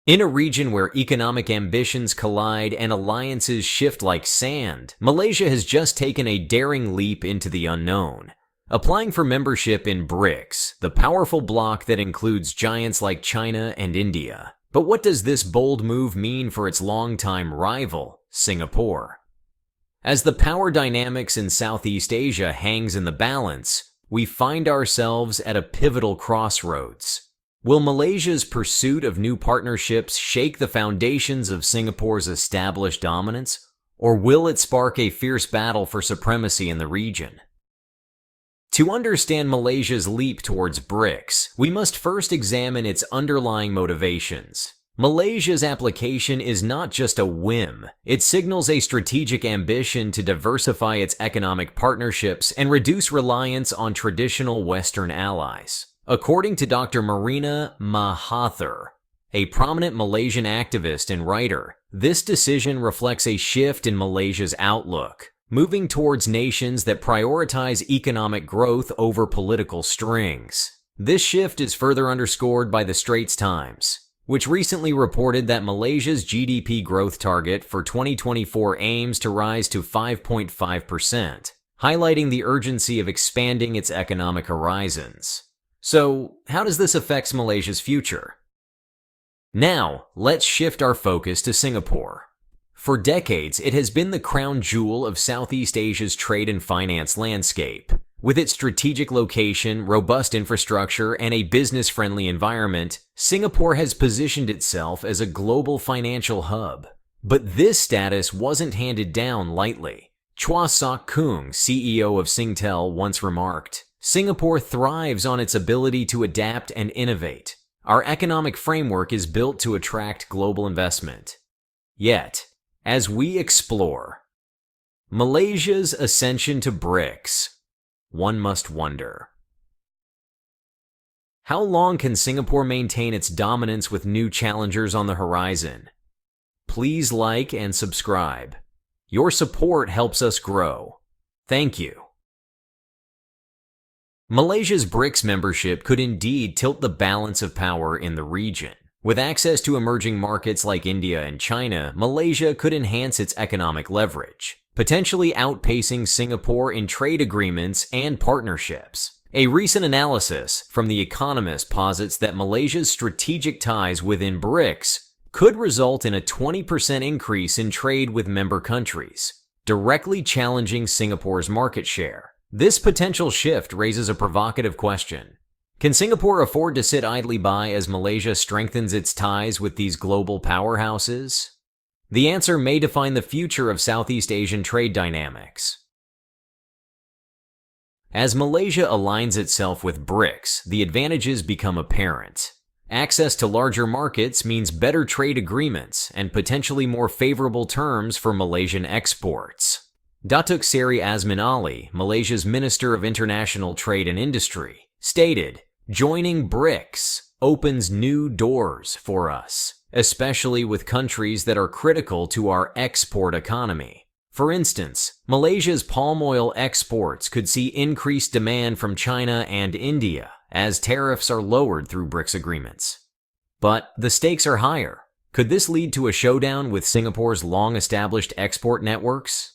In a region where economic ambitions collide and alliances shift like sand, Malaysia has just taken a daring leap into the unknown. Applying for membership in BRICS, the powerful bloc that includes giants like China and India. But what does this bold move mean for its longtime rival, Singapore? As the power dynamics in Southeast Asia hangs in the balance, we find ourselves at a pivotal crossroads. Will Malaysia's pursuit of new partnerships shake the foundations of Singapore's established dominance, or will it spark a fierce battle for supremacy in the region? To understand Malaysia's leap towards BRICS, we must first examine its underlying motivations. Malaysia's application is not just a whim, it signals a strategic ambition to diversify its economic partnerships and reduce reliance on traditional Western allies. According to Dr. Marina Mahathir, a prominent Malaysian activist and writer, this decision reflects a shift in Malaysia's outlook, moving towards nations that prioritize economic growth over political strings. This shift is further underscored by the Straits Times, which recently reported that Malaysia's GDP growth target for 2024 aims to rise to 5.5%, highlighting the urgency of expanding its economic horizons. So, how does this affect Malaysia's future? Now, let's shift our focus to Singapore. For decades, it has been the crown jewel of Southeast Asia's trade and finance landscape. With its strategic location, robust infrastructure, and a business-friendly environment, Singapore has positioned itself as a global financial hub. But this status wasn't handed down lightly. Chua Sok Kung, CEO of Singtel, once remarked, "Singapore thrives on its ability to adapt and innovate. Our economic framework is built to attract global investment." Yet, as we explore Malaysia's ascension to BRICS, one must wonder, how long can Singapore maintain its dominance with new challengers on the horizon? Please like and subscribe. Your support helps us grow. Thank you. Malaysia's BRICS membership could indeed tilt the balance of power in the region. With access to emerging markets like India and China, Malaysia could enhance its economic leverage, potentially outpacing Singapore in trade agreements and partnerships. A recent analysis from The Economist posits that Malaysia's strategic ties within BRICS could result in a 20% increase in trade with member countries, directly challenging Singapore's market share. This potential shift raises a provocative question. Can Singapore afford to sit idly by as Malaysia strengthens its ties with these global powerhouses? The answer may define the future of Southeast Asian trade dynamics. As Malaysia aligns itself with BRICS, the advantages become apparent. Access to larger markets means better trade agreements and potentially more favorable terms for Malaysian exports. Datuk Seri Azmin Ali, Malaysia's Minister of International Trade and Industry, stated, "Joining BRICS opens new doors for us, especially with countries that are critical to our export economy. For instance, Malaysia's palm oil exports could see increased demand from China and India as tariffs are lowered through BRICS agreements." But the stakes are higher. Could this lead to a showdown with Singapore's long-established export networks?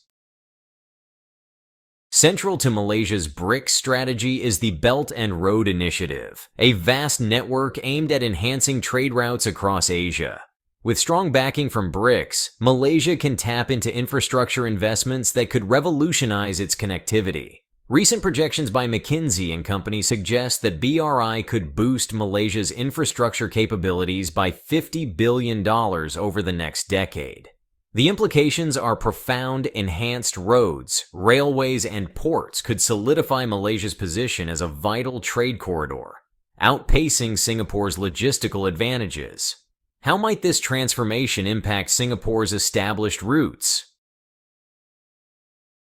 Central to Malaysia's BRICS strategy is the Belt and Road Initiative, a vast network aimed at enhancing trade routes across Asia. With strong backing from BRICS, Malaysia can tap into infrastructure investments that could revolutionize its connectivity. Recent projections by McKinsey and Company suggest that BRI could boost Malaysia's infrastructure capabilities by $50 billion over the next decade. The implications are profound. Enhanced roads, railways, and ports could solidify Malaysia's position as a vital trade corridor, outpacing Singapore's logistical advantages. How might this transformation impact Singapore's established roots?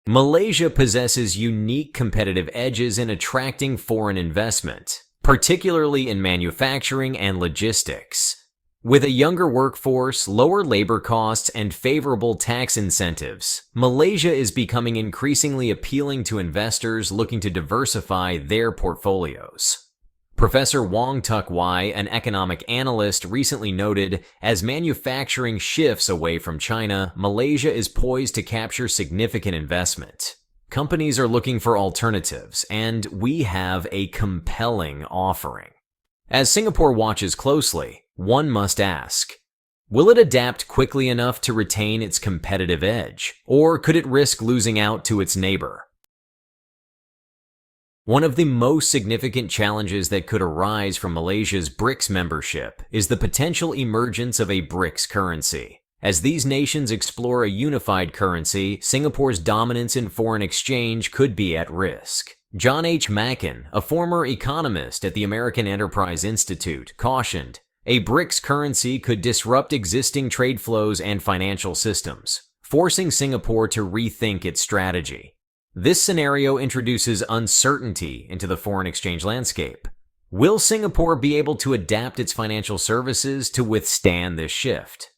Malaysia possesses unique competitive edges in attracting foreign investment, particularly in manufacturing and logistics. With a younger workforce, lower labor costs, and favorable tax incentives, Malaysia is becoming increasingly appealing to investors looking to diversify their portfolios. Professor Wong Tuk Wai, an economic analyst, recently noted, as manufacturing shifts away from China, Malaysia is poised to capture significant investment. Companies are looking for alternatives, and we have a compelling offering. As Singapore watches closely, one must ask, will it adapt quickly enough to retain its competitive edge, or could it risk losing out to its neighbor? One of the most significant challenges that could arise from Malaysia's BRICS membership is the potential emergence of a BRICS currency. As these nations explore a unified currency, Singapore's dominance in foreign exchange could be at risk. John H. Macken, a former economist at the American Enterprise Institute, cautioned, a BRICS currency could disrupt existing trade flows and financial systems, forcing Singapore to rethink its strategy. This scenario introduces uncertainty into the foreign exchange landscape. Will Singapore be able to adapt its financial services to withstand this shift?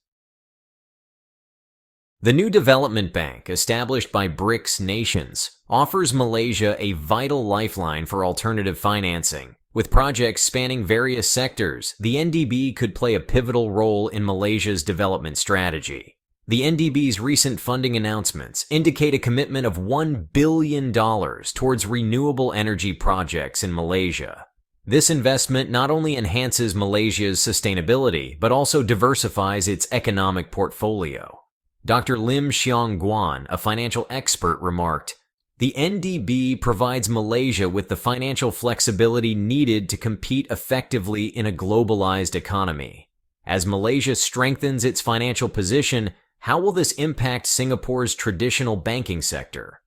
The new development bank, established by BRICS nations, offers Malaysia a vital lifeline for alternative financing. With projects spanning various sectors, the NDB could play a pivotal role in Malaysia's development strategy. The NDB's recent funding announcements indicate a commitment of $1 billion towards renewable energy projects in Malaysia. This investment not only enhances Malaysia's sustainability, but also diversifies its economic portfolio. Dr. Lim Xiong Guan, a financial expert, remarked, "The NDB provides Malaysia with the financial flexibility needed to compete effectively in a globalized economy. As Malaysia strengthens its financial position, how will this impact Singapore's traditional banking sector?"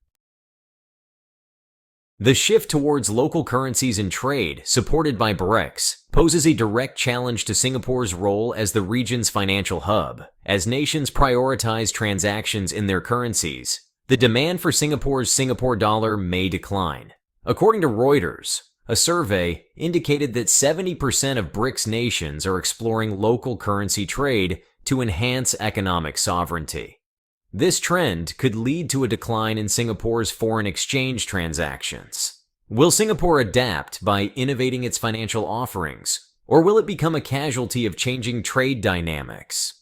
The shift towards local currencies in trade, supported by BRICS, poses a direct challenge to Singapore's role as the region's financial hub. As nations prioritize transactions in their currencies, the demand for Singapore's Singapore dollar may decline. According to Reuters, a survey indicated that 70% of BRICS nations are exploring local currency trade to enhance economic sovereignty. This trend could lead to a decline in Singapore's foreign exchange transactions. Will Singapore adapt by innovating its financial offerings, or will it become a casualty of changing trade dynamics?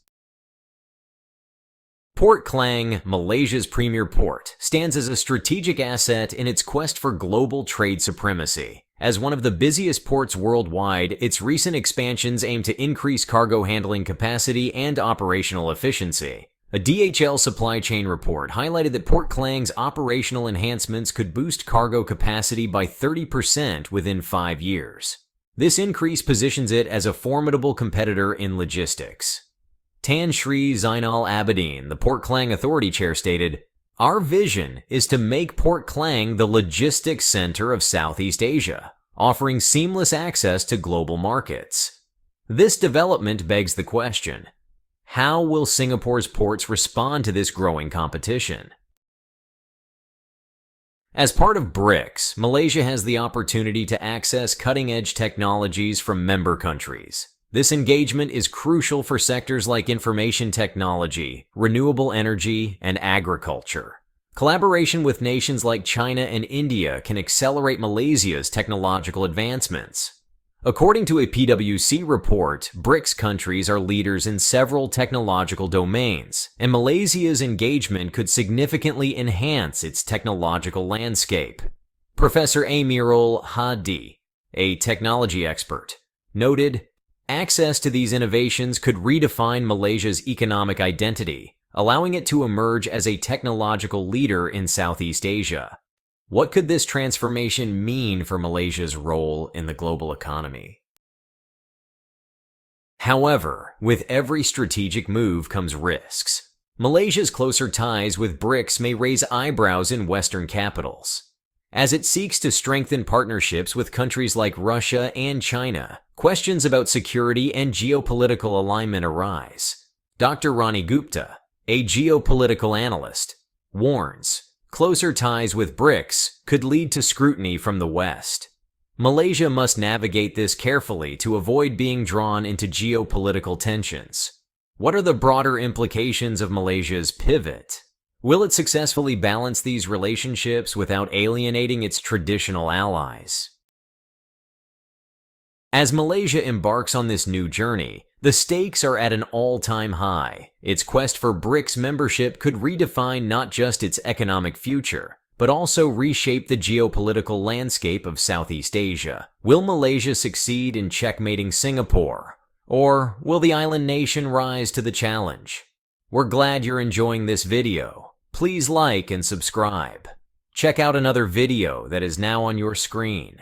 Port Klang, Malaysia's premier port, stands as a strategic asset in its quest for global trade supremacy. As one of the busiest ports worldwide, its recent expansions aim to increase cargo handling capacity and operational efficiency. A DHL supply chain report highlighted that Port Klang's operational enhancements could boost cargo capacity by 30% within 5 years. This increase positions it as a formidable competitor in logistics. Tan Sri Zainal Abidin, the Port Klang Authority chair, stated, "Our vision is to make Port Klang the logistics center of Southeast Asia, offering seamless access to global markets." This development begs the question, how will Singapore's ports respond to this growing competition? As part of BRICS, Malaysia has the opportunity to access cutting-edge technologies from member countries. This engagement is crucial for sectors like information technology, renewable energy, and agriculture. Collaboration with nations like China and India can accelerate Malaysia's technological advancements. According to a PwC report, BRICS countries are leaders in several technological domains, and Malaysia's engagement could significantly enhance its technological landscape. Professor Amirul Hadi, a technology expert, noted, "Access to these innovations could redefine Malaysia's economic identity, allowing it to emerge as a technological leader in Southeast Asia." What could this transformation mean for Malaysia's role in the global economy? However, with every strategic move comes risks. Malaysia's closer ties with BRICS may raise eyebrows in Western capitals. As it seeks to strengthen partnerships with countries like Russia and China, questions about security and geopolitical alignment arise. Dr. Rani Gupta, a geopolitical analyst, warns, closer ties with BRICS could lead to scrutiny from the West. Malaysia must navigate this carefully to avoid being drawn into geopolitical tensions. What are the broader implications of Malaysia's pivot? Will it successfully balance these relationships without alienating its traditional allies? As Malaysia embarks on this new journey, the stakes are at an all-time high. Its quest for BRICS membership could redefine not just its economic future, but also reshape the geopolitical landscape of Southeast Asia. Will Malaysia succeed in checkmating Singapore? Or will the island nation rise to the challenge? We're glad you're enjoying this video. Please like and subscribe. Check out another video that is now on your screen.